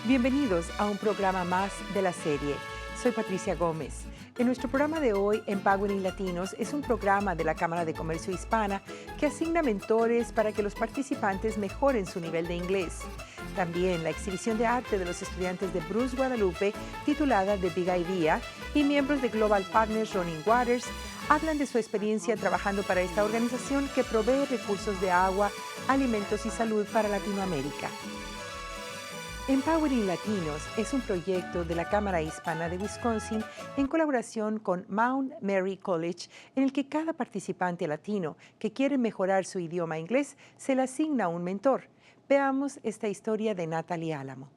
Bienvenidos a un programa más de la serie. Soy Patriciz Gomez. En nuestro programa de hoy, Empowering Latinos, es un programa de la Cámara de Comercio Hispana que asigna mentores para que los participantes mejoren su nivel de inglés. También la exhibición de arte de los estudiantes de Bruce-Guadalupe, titulada The Big Idea, y miembros de Global Partners Running Waters hablan de su experiencia trabajando para esta organización que provee recursos de agua, alimentos y salud para Latinoamérica. Empowering Latinos es un proyecto de la Cámara Hispana de Wisconsin en colaboración con Mount Mary College, en el que cada participante latino que quiere mejorar su idioma inglés se le asigna un mentor. Veamos esta historia de Natalie Álamo.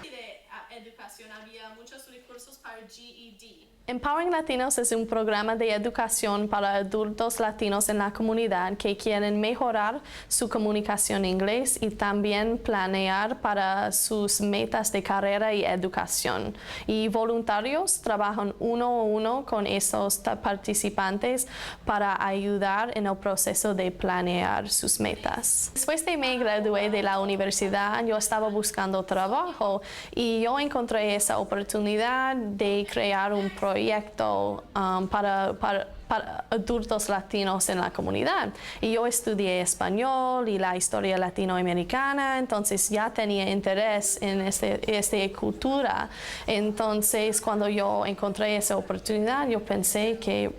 De educación había muchos recursos para GED. Empowering Latinos es un programa de educación para adultos latinos en la comunidad que quieren mejorar su comunicación en inglés y también planear para sus metas de carrera y educación. Y voluntarios trabajan uno a uno con esos participantes para ayudar en el proceso de planear sus metas. Después de me gradué de la universidad, yo estaba buscando trabajo y yo encontré esa oportunidad de crear un proyecto para adultos latinos en la comunidad. Y yo estudié español y la historia latinoamericana, entonces ya tenía interés en esta cultura. Entonces, cuando yo encontré esa oportunidad, yo pensé que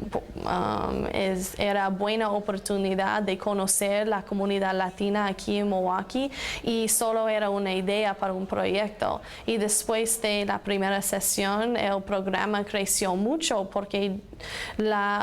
era buena oportunidad de conocer la comunidad latina aquí en Milwaukee y solo era una idea para un proyecto. Y después de la primera sesión, el programa creció mucho porque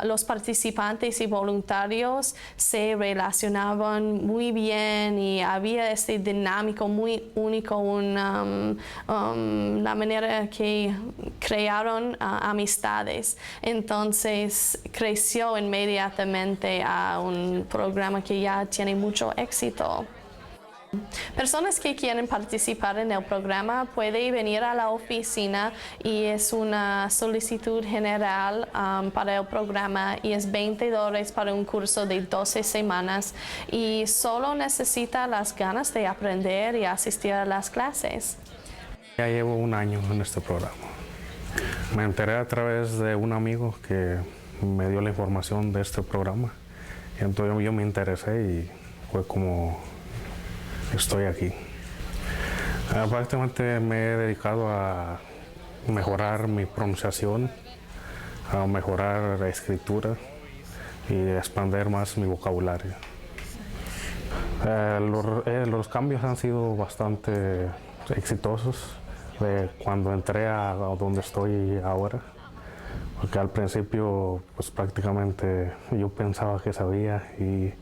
los participantes y voluntarios se relacionaban muy bien y había este dinámico muy único, la manera que crearon amistades. Entonces creció inmediatamente a un programa que ya tiene mucho éxito. Personas que quieren participar en el programa pueden venir a la oficina y es una solicitud general para el programa y es $20 para un curso de 12 semanas y solo necesita las ganas de aprender y asistir a las clases. Ya llevo un año en este programa. Me enteré a través de un amigo que me dio la información de este programa. Entonces yo me interesé y fue como estoy aquí. Prácticamente me he dedicado a mejorar mi pronunciación, a mejorar la escritura y expandir más mi vocabulario. Los cambios han sido bastante exitosos de cuando entré a donde estoy ahora, porque al principio pues prácticamente yo pensaba que sabía y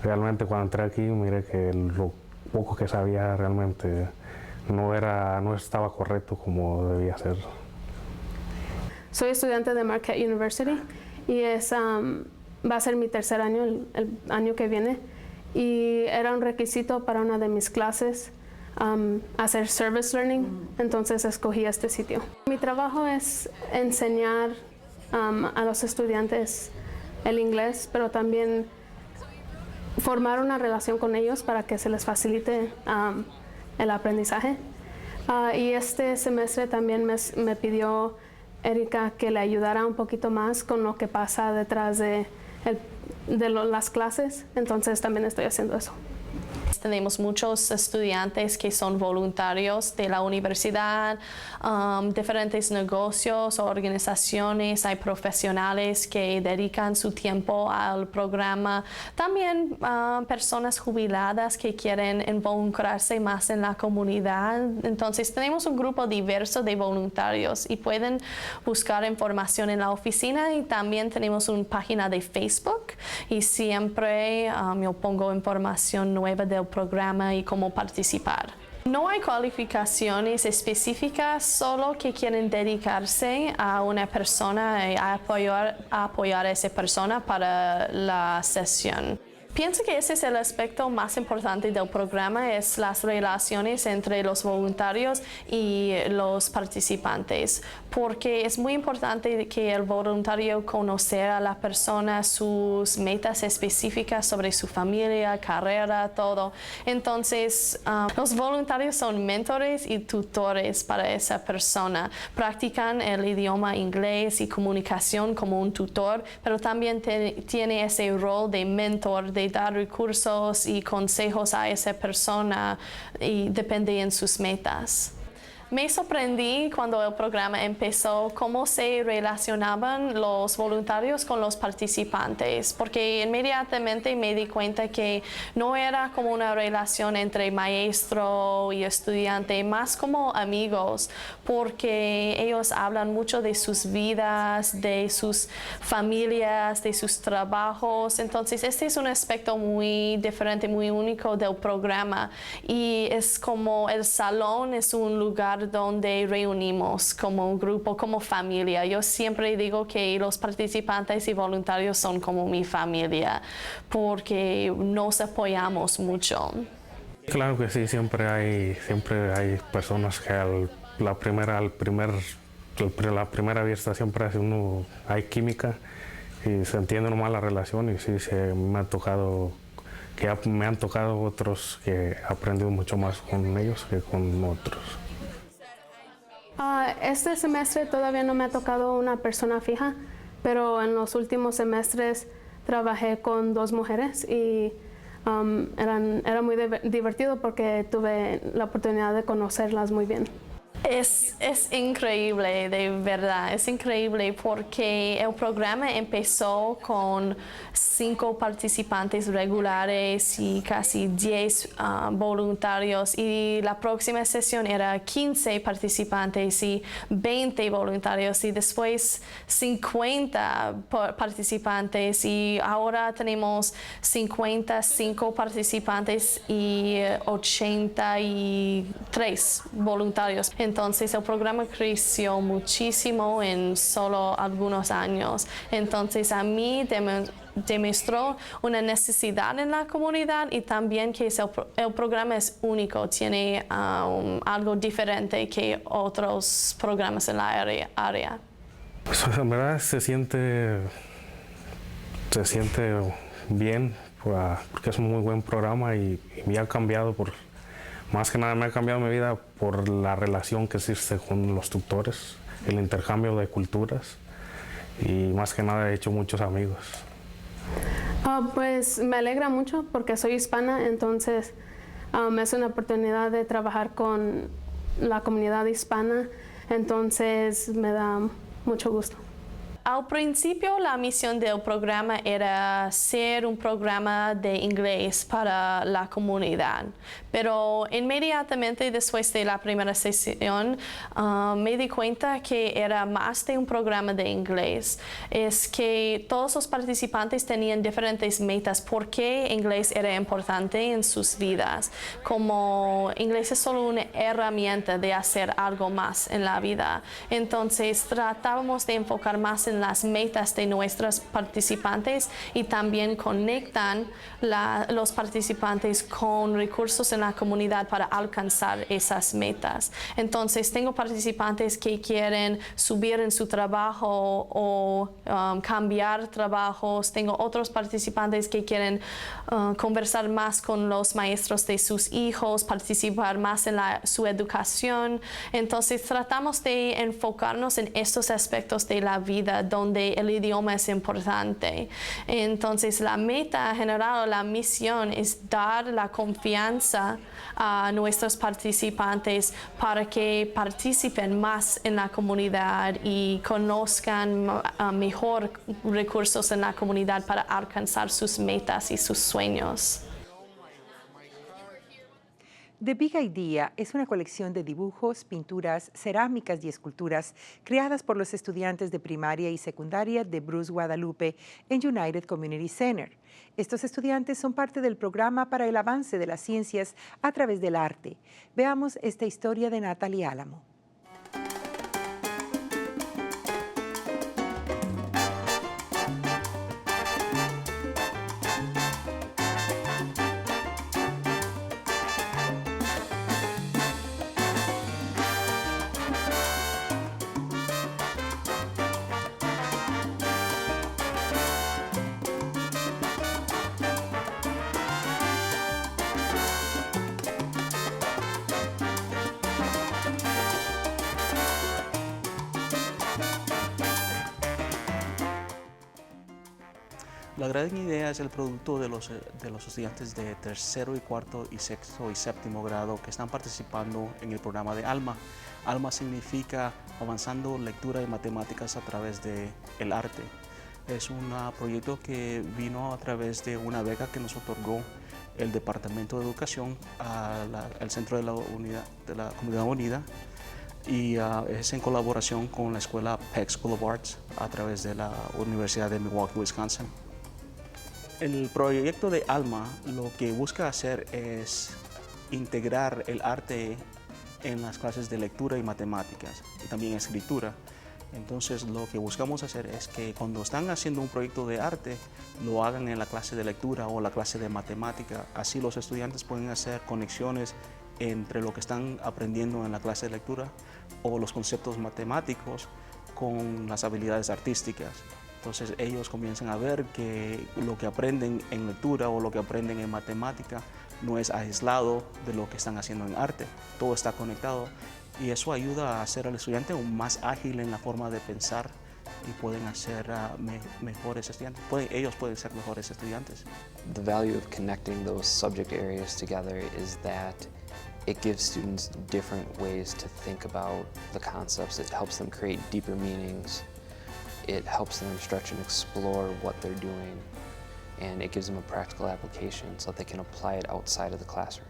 realmente cuando entré aquí miré que lo poco que sabía realmente no estaba correcto como debía ser. Soy estudiante de Marquette University y va a ser mi tercer año, el año que viene, y era un requisito para una de mis clases hacer service learning, entonces escogí este sitio. Mi trabajo es enseñar a los estudiantes el inglés, pero también formar una relación con ellos para que se les facilite el aprendizaje. Y este semestre también me pidió Erika que le ayudara un poquito más con lo que pasa detrás de las clases, entonces también estoy haciendo eso. Tenemos muchos estudiantes que son voluntarios de la universidad, diferentes negocios o organizaciones, hay profesionales que dedican su tiempo al programa, también personas jubiladas que quieren involucrarse más en la comunidad. Entonces tenemos un grupo diverso de voluntarios y pueden buscar información en la oficina y también tenemos una página de Facebook y siempre yo pongo información nueva del programa y cómo participar. No hay cualificaciones específicas, solo que quieren dedicarse a una persona y apoyar a esa persona para la sesión. Pienso que ese es el aspecto más importante del programa, es las relaciones entre los voluntarios y los participantes, porque es muy importante que el voluntario conozca a la persona, sus metas específicas sobre su familia, carrera, todo. Entonces, los voluntarios son mentores y tutores para esa persona. Practican el idioma inglés y comunicación como un tutor, pero también tiene ese rol de mentor, de dar recursos y consejos a esa persona y depende en sus metas. Me sorprendí cuando el programa empezó cómo se relacionaban los voluntarios con los participantes, porque inmediatamente me di cuenta que no era como una relación entre maestro y estudiante, más como amigos, porque ellos hablan mucho de sus vidas, de sus familias, de sus trabajos. Entonces, este es un aspecto muy diferente, muy único del programa, y es como el salón es un lugar donde reunimos como un grupo, como familia. Yo siempre digo que los participantes y voluntarios son como mi familia, porque nos apoyamos mucho. Claro que sí, siempre hay personas que la primera vista siempre hay química y se entiende nomás la relación, y sí, me han tocado otros que he aprendido mucho más con ellos que con otros. Este semestre todavía no me ha tocado una persona fija, pero en los últimos semestres trabajé con 2 mujeres y era muy divertido porque tuve la oportunidad de conocerlas muy bien. Es increíble, de verdad, es increíble porque el programa empezó con 5 participantes regulares y casi 10 voluntarios, y la próxima sesión era 15 participantes y 20 voluntarios, y después 50 participantes, y ahora tenemos 55 participantes y 83 voluntarios. Entonces el programa creció muchísimo en solo algunos años. Entonces a mí demostró una necesidad en la comunidad, y también que el programa es único, tiene algo diferente que otros programas en la área. Pues en verdad se siente bien, porque es un muy buen programa y me ha cambiado más que nada me ha cambiado mi vida por la relación que existe con los tutores, el intercambio de culturas, y más que nada he hecho muchos amigos. Pues me alegra mucho porque soy hispana, entonces es una oportunidad de trabajar con la comunidad hispana, entonces me da mucho gusto. Al principio la misión del programa era ser un programa de inglés para la comunidad, pero inmediatamente después de la primera sesión me di cuenta que era más de un programa de inglés. Es que todos los participantes tenían diferentes metas, por qué inglés era importante en sus vidas. Como inglés es solo una herramienta de hacer algo más en la vida. Entonces tratábamos de enfocar más en las metas de nuestros participantes, y también conectan los participantes con recursos en la comunidad para alcanzar esas metas. Entonces tengo participantes que quieren subir en su trabajo o cambiar trabajos. Tengo otros participantes que quieren conversar más con los maestros de sus hijos, participar más en su educación. Entonces tratamos de enfocarnos en estos aspectos de la vida donde el idioma es importante. Entonces la meta general, la misión es dar la confianza a nuestros participantes para que participen más en la comunidad y conozcan mejor recursos en la comunidad para alcanzar sus metas y sus sueños. The Big Idea es una colección de dibujos, pinturas, cerámicas y esculturas creadas por los estudiantes de primaria y secundaria de Bruce-Guadalupe en United Community Center. Estos estudiantes son parte del programa para el avance de las ciencias a través del arte. Veamos esta historia de Natalie Álamo. La gran idea es el producto de los estudiantes de tercero y cuarto y sexto y séptimo grado que están participando en el programa de ALMA. ALMA significa Avanzando Lectura y Matemáticas a través del arte. Es un proyecto que vino a través de una beca que nos otorgó el Departamento de Educación al Centro de la Comunidad Unida y es en colaboración con la escuela Peck School of Arts a través de la Universidad de Milwaukee, Wisconsin. El proyecto de ALMA lo que busca hacer es integrar el arte en las clases de lectura y matemáticas y también escritura. Entonces lo que buscamos hacer es que cuando están haciendo un proyecto de arte lo hagan en la clase de lectura o la clase de matemática. Así los estudiantes pueden hacer conexiones entre lo que están aprendiendo en la clase de lectura o los conceptos matemáticos con las habilidades artísticas. Entonces ellos comienzan a ver que lo que aprenden en lectura o lo que aprenden en matemática no es aislado de lo que están haciendo en arte, todo está conectado y eso ayuda a hacer al estudiante más ágil en la forma de pensar y pueden hacer mejores estudiantes, ellos pueden ser mejores estudiantes. The value of connecting those subject areas together is that it gives students different ways to think about the concepts. It helps them create deeper meanings. It helps them stretch and explore what they're doing, and it gives them a practical application so that they can apply it outside of the classroom.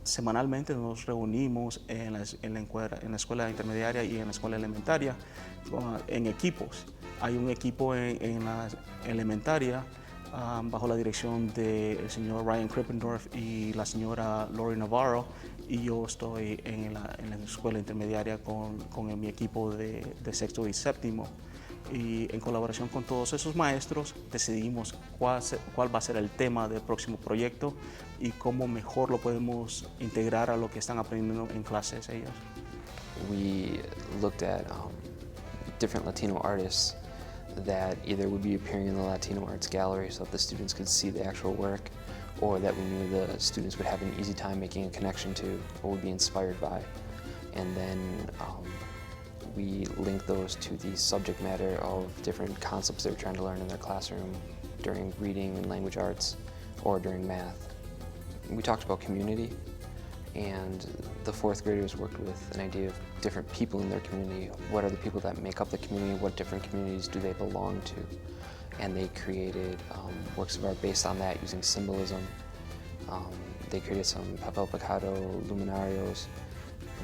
Semanalmente nos reunimos en la escuela intermediaria y en la escuela elementaria en equipos. Hay un equipo en la elementaria bajo la dirección del señor Ryan Krippendorf y la señora Lori Navarro, y yo estoy en la escuela intermediaria con mi equipo de sexto y séptimo. Y en colaboración con todos esos maestros decidimos cuál va a ser el tema del próximo proyecto y cómo mejor lo podemos integrar a lo que están aprendiendo en clases ellos. We looked at different Latino artists that either would be appearing in the Latino Arts Gallery so that the students could see the actual work, or that we knew the students would have an easy time making a connection to or would be inspired by. And then we link those to the subject matter of different concepts they're trying to learn in their classroom during reading and language arts or during math. We talked about community, and the fourth graders worked with an idea of different people in their community. What are the people that make up the community? What different communities do they belong to? And they created works of art based on that using symbolism. They created some papel picado luminarios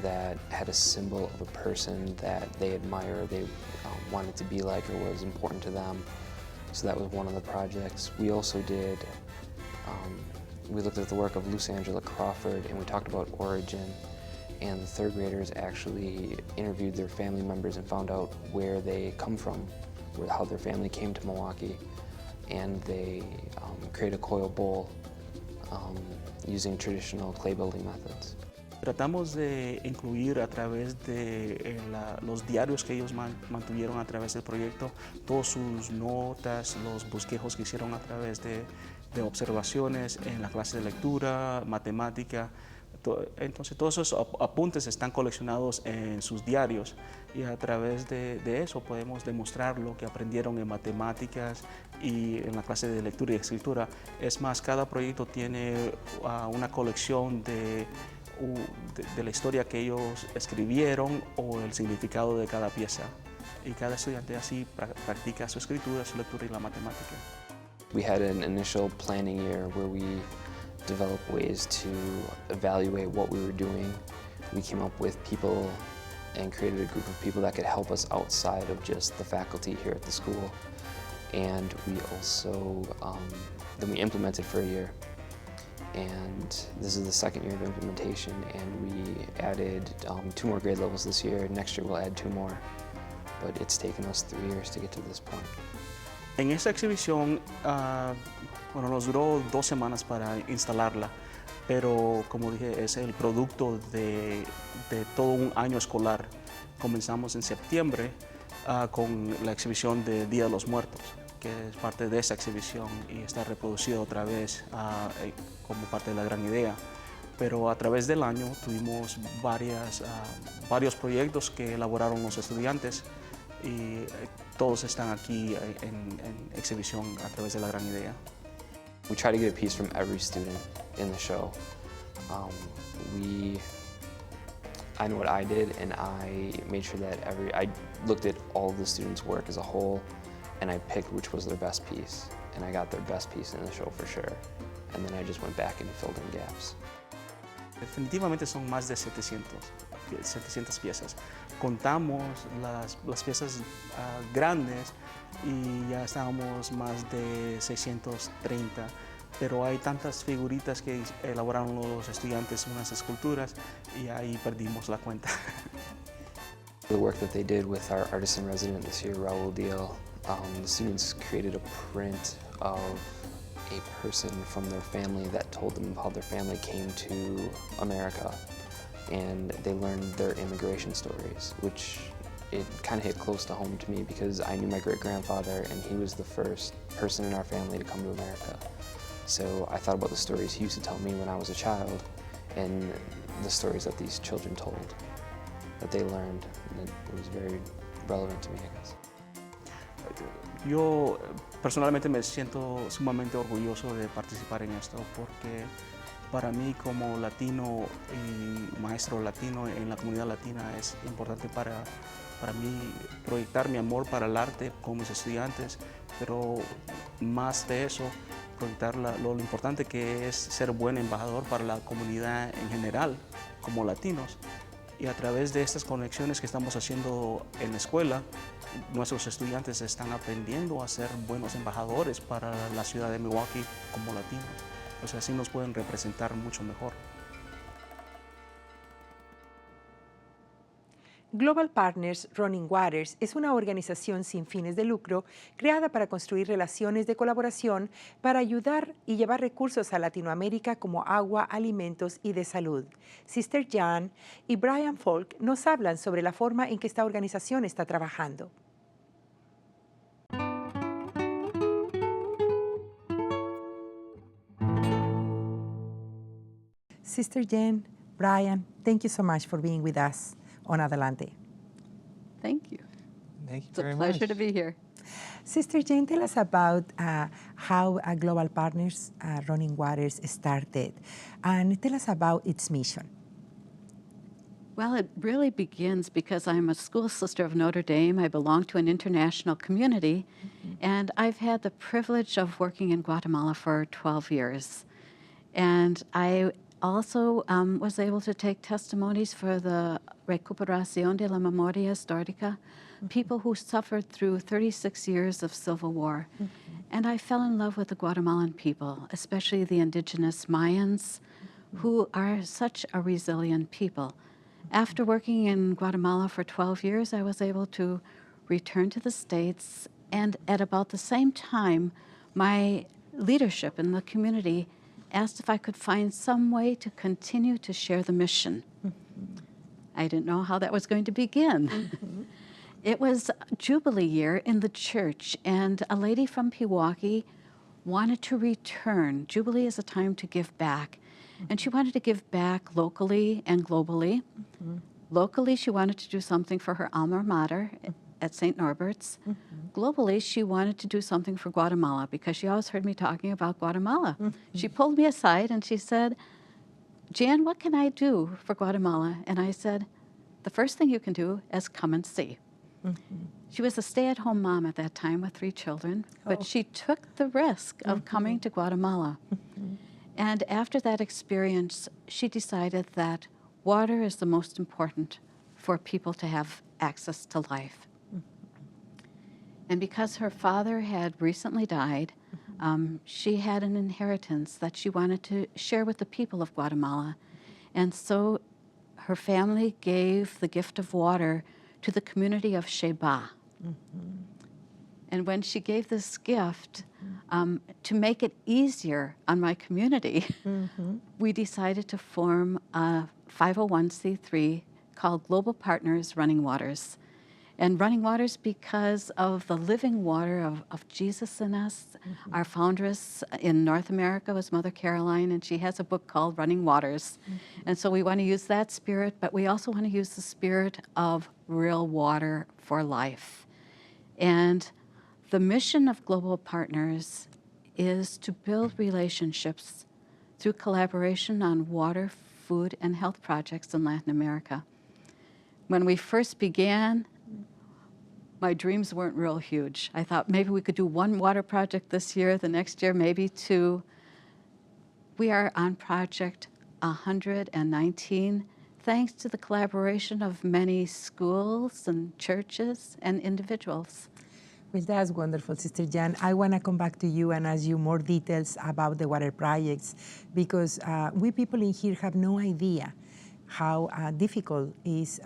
that had a symbol of a person that they admire, they wanted to be like, or was important to them. So that was one of the projects. We also did, we looked at the work of Luce Angela Crawford, and we talked about origin. And the third graders actually interviewed their family members and found out where they come from, how their family came to Milwaukee. And they created a coil bowl using traditional clay building methods. Tratamos de incluir a través de los diarios que ellos mantuvieron a través del proyecto, todas sus notas, los bosquejos que hicieron a través de observaciones en la clase de lectura, matemática. Entonces todos esos apuntes están coleccionados en sus diarios y a través de eso podemos demostrar lo que aprendieron en matemáticas y en la clase de lectura y escritura. Es más, cada proyecto tiene una colección de la historia que ellos escribieron o el significado de cada pieza. Y cada estudiante así practica su escritura, su lectura y la matemática. We had an initial planning year where we developed ways to evaluate what we were doing. We came up with people and created a group of people that could help us outside of just the faculty here at the school. And we also, then we implemented for a year. And this is the second year of implementation, and we added 2 more grade levels this year. Next year we'll add 2 more, but it's taken us 3 years to get to this point. En esta exhibición, nos duró 2 semanas para instalarla, pero como dije, es el producto de todo un año escolar. Comenzamos en septiembre con la exhibición de Día de los Muertos, que es parte de esa exhibición y está reproducido otra vez como parte de la gran idea. Pero a través del año tuvimos varios proyectos que elaboraron los estudiantes y todos están aquí en exhibición a través de la gran idea. We try to get a piece from every student in the show. I know what I did, and I made sure that I looked at all of the students' work as a whole, and I picked which was their best piece, and I got their best piece in the show for sure. And then I just went back and filled in gaps. Definitivamente son más de 700 piezas. Contamos las piezas grandes y ya estábamos más de 630, pero hay tantas figuritas que elaboraron los estudiantes, unas esculturas, y ahí perdimos la cuenta. The work that they did with our artist in resident this year, Raul Deal, the students created a print of a person from their family that told them how their family came to America, and they learned their immigration stories, which it kind of hit close to home to me because I knew my great-grandfather and he was the first person in our family to come to America. So I thought about the stories he used to tell me when I was a child and the stories that these children told, that they learned, and it was very relevant to me, I guess. Yo personalmente me siento sumamente orgulloso de participar en esto porque para mí como latino y maestro latino en la comunidad latina es importante para mí proyectar mi amor para el arte con mis estudiantes, pero más de eso, proyectar lo importante que es ser buen embajador para la comunidad en general como latinos. Y a través de estas conexiones que estamos haciendo en la escuela, nuestros estudiantes están aprendiendo a ser buenos embajadores para la ciudad de Milwaukee como latinos. Pues así nos pueden representar mucho mejor. Global Partners Running Waters es una organización sin fines de lucro creada para construir relaciones de colaboración para ayudar y llevar recursos a Latinoamérica como agua, alimentos y de salud. Sister Jan y Brian Folk nos hablan sobre la forma en que esta organización está trabajando. Sister Jan, Brian, thank you so much for being with us on Adelante. Thank you. Thank you It's a very pleasure much. to be here. Sister Jane, tell us about how Global Partners Running Waters started, and tell us about its mission. Well, it really begins because I'm a school sister of Notre Dame. I belong to an international community, and I've had the privilege of working in Guatemala for 12 years. And I also was able to take testimonies for the Recuperación de la Memoria Histórica, people who suffered through 36 years of civil war. And I fell in love with the Guatemalan people, especially the indigenous Mayans, who are such a resilient people. After working in Guatemala for 12 years, I was able to return to the States, and at about the same time, my leadership in the community asked if I could find some way to continue to share the mission. I didn't know how that was going to begin. It was Jubilee year in the church, and a lady from Milwaukee wanted to return. Jubilee is a time to give back, and she wanted to give back locally and globally. Locally, she wanted to do something for her alma mater at St. Norbert's. Globally, she wanted to do something for Guatemala because she always heard me talking about Guatemala. She pulled me aside and she said, Jan, what can I do for Guatemala? And I said, the first thing you can do is come and see. She was a stay-at-home mom at that time with 3 children, but she took the risk of coming to Guatemala. And after that experience, she decided that water is the most important for people to have access to life. And because her father had recently died, she had an inheritance that she wanted to share with the people of Guatemala. And so her family gave the gift of water to the community of Sheba. And when she gave this gift, to make it easier on my community, we decided to form a 501c3 called Global Partners Running Waters. And Running Waters because of the living water of Jesus in us. Our foundress in North America was Mother Caroline, and she has a book called Running Waters. And so we want to use that spirit, but we also want to use the spirit of real water for life. And the mission of Global Partners is to build relationships through collaboration on water, food, and health projects in Latin America. When we first began, my dreams weren't real huge. I thought maybe we could do one water project this year, the next year maybe two. We are on project 119, thanks to the collaboration of many schools and churches and individuals. Well, that's wonderful, Sister Jan. I want to come back to you and ask you more details about the water projects, because we people in here have no idea how difficult it is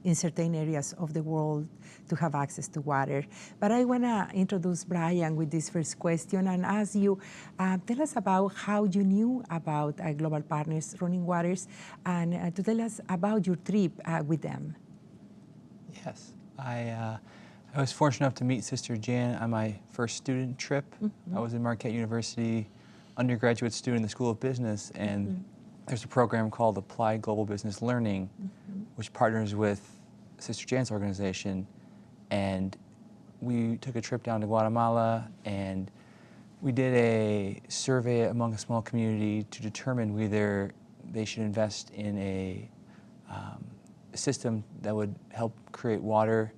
in certain areas of the world to have access to water. But I want to introduce Brian with this first question and ask you, tell us about how you knew about Global Partners Running Waters, and to tell us about your trip with them. Yes, I was fortunate enough to meet Sister Jan on my first student trip. I was in Marquette University, undergraduate student in the School of Business, and there's a program called Applied Global Business Learning, which partners with Sister Jan's organization. And we took a trip down to Guatemala, and we did a survey among a small community to determine whether they should invest in a system that would help create water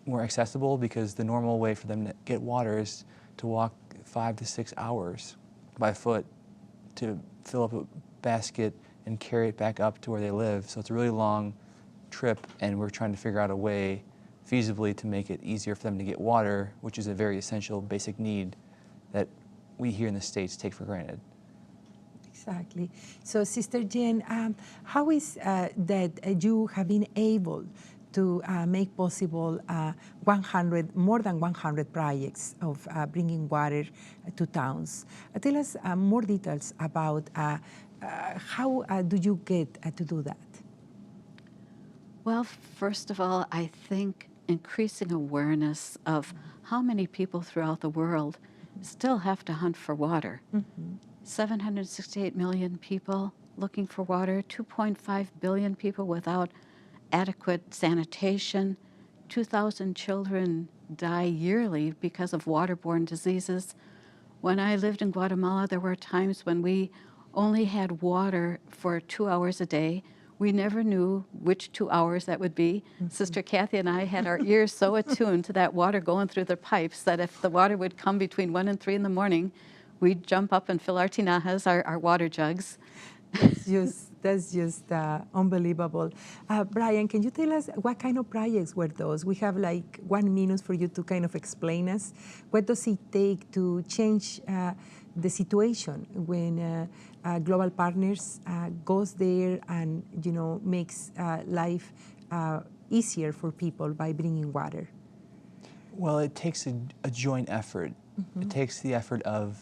more accessible, because the normal way for them to get water is to walk 5 to 6 hours by foot to fill up a basket and carry it back up to where they live. So it's a really long trip, and we're trying to figure out a way feasibly to make it easier for them to get water, which is a very essential basic need that we here in the States take for granted. Exactly. So, Sister Jan, how is that you have been able to make possible more than 100 projects of bringing water to towns? Tell us more details about how do you get to do that? Well, first of all, I think increasing awareness of how many people throughout the world still have to hunt for water. 768 million people looking for water, 2.5 billion people without adequate sanitation, 2,000 children die yearly because of waterborne diseases. When I lived in Guatemala, there were times when we only had water for 2 hours a day. We never knew which 2 hours that would be. Sister Kathy and I had our ears so attuned to that water going through the pipes that if the water would come between 1 and 3 in the morning, we'd jump up and fill our tinajas, our water jugs. That's just unbelievable. Brian, can you tell us what kind of projects were those? We have like 1 minute for you to kind of explain us. What does it take to change the situation when Global Partners goes there and makes life easier for people by bringing water? Well, it takes a joint effort. It takes the effort of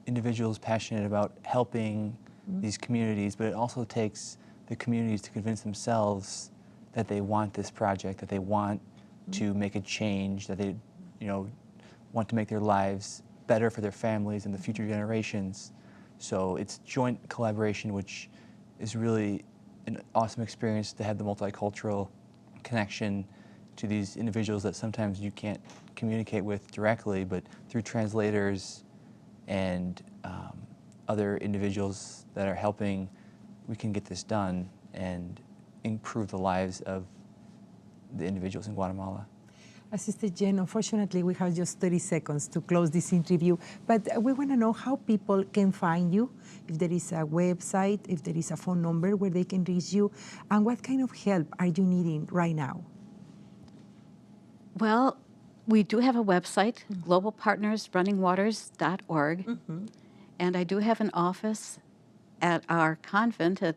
individuals passionate about helping these communities, but it also takes the communities to convince themselves that they want this project, that they want to make a change, that they want to make their lives better for their families and the future generations. So it's joint collaboration, which is really an awesome experience to have the multicultural connection to these individuals that sometimes you can't communicate with directly, but through translators and other individuals that are helping, we can get this done and improve the lives of the individuals in Guatemala. Sister Jen, unfortunately, we have just 30 seconds to close this interview, but we want to know how people can find you, if there is a website, if there is a phone number where they can reach you, and what kind of help are you needing right now? Well, we do have a website, globalpartnersrunningwaters.org, and I do have an office at our convent at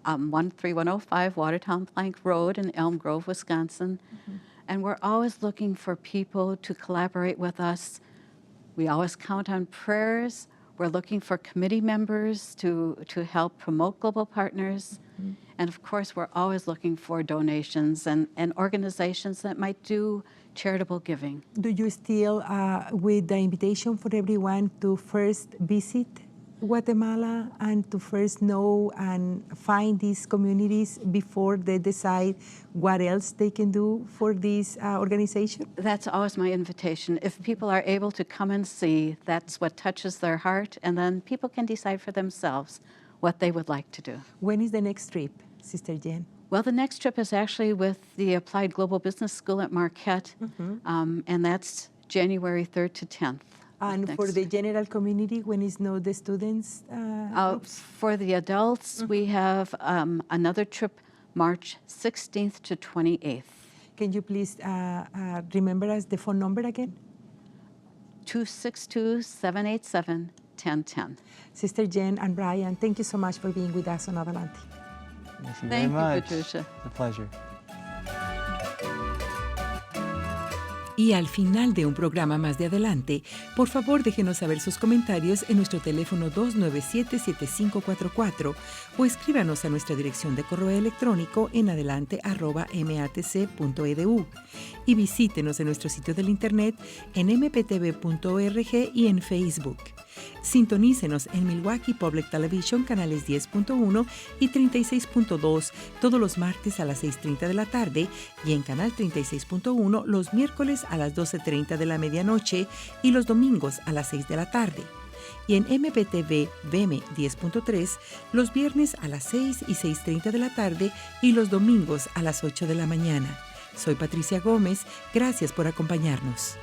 13105 Watertown Plank Road in Elm Grove, Wisconsin. And we're always looking for people to collaborate with us. We always count on prayers. We're looking for committee members to help promote Global Partners. And of course, we're always looking for donations and organizations that might do charitable giving. Do you still, with the invitation for everyone to first visit Guatemala and to first know and find these communities before they decide what else they can do for this organization? That's always my invitation. If people are able to come and see, that's what touches their heart, and then people can decide for themselves what they would like to do. When is the next trip, Sister Jen? Well, the next trip is actually with the Applied Global Business School at Marquette, and that's January 3rd to 10th. And for the general community, when is no the students? For the adults, we have another trip March 16th to 28th. Can you please remember us the phone number again? 262-787-1010. Sister Jen and Brian, thank you so much for being with us on Adelante. Thank you Thank very much. you, Patricia. It's a pleasure. Y al final de un programa más de Adelante, por favor déjenos saber sus comentarios en nuestro teléfono 297-7544 o escríbanos a nuestra dirección de correo electrónico en adelante@matc.edu y visítenos en nuestro sitio del internet en mptv.org y en Facebook. Sintonícenos en Milwaukee Public Television canales 10.1 y 36.2 todos los martes a las 6:30 de la tarde y en canal 36.1 los miércoles a las 12:30 de la medianoche y los domingos a las 6 de la tarde. Y en MPTV VM 10.3 los viernes a las 6 y 6:30 de la tarde y los domingos a las 8 de la mañana. Soy Patricia Gómez, gracias por acompañarnos.